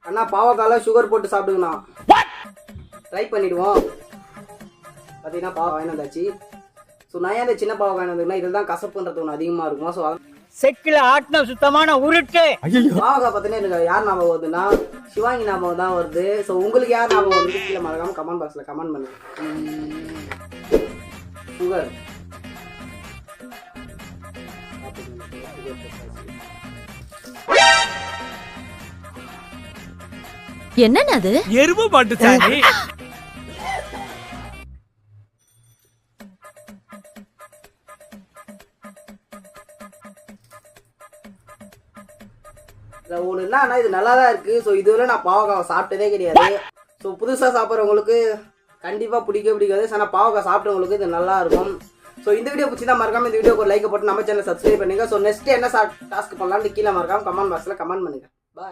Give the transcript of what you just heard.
அண்ணா பாவக்கால sugar போட்டு சாப்பிடுங்கண்ணா. Try பண்ணிடுவோம். பார்த்தீங்கன்னா பாவம் வாங்கி வந்தாச்சு. ஸோ நான் ஏன் இந்த சின்ன பாவம் வாங்கி வந்ததுன்னா இதில் தான் கசப்புன்றது ஒன்று அதிகமாக இருக்கும். ஸோ செக்கில் ஆட்டின சுத்தமான உருட்டு. பாவக்காய் பார்த்தீங்கன்னா எனக்கு யார் ஞாபகம் வருதுன்னா சிவாங்கி ஞாபகம் தான் வருது. ஸோ உங்களுக்கு யார் ஞாபகம் வருது கீழே மறக்காம கமெண்ட் பாக்ஸில் கமெண்ட் பண்ணுங்க. சுகர் என்னன்னு அது? எருமை மாட்டு சாணி. ஒன்று என்னன்னா இது நல்லா தான் இருக்குது. ஸோ இதுவரை நான் பாவக்காவை சாப்பிட்டதே கிடையாது. ஸோ புதுசாக சாப்பிட்றவங்களுக்கு கண்டிப்பாக பிடிக்காது. ஆனால் பாவக்காய் சாப்பிட்றவங்களுக்கு இது நல்லா இருக்கும். ஸோ இந்த வீடியோ பிடிச்சி தான் மறக்காம இந்த வீடியோக்கு ஒரு லைக் போட்டு நம்ம சேனல் சப்ஸ்கிரைப் பண்ணுங்க. ஸோ நெக்ஸ்ட் என்ன டாஸ்க் பண்ணலாம்னு கீழே மறக்காம கமெண்ட் பாக்ஸில் கமெண்ட் பண்ணுங்க.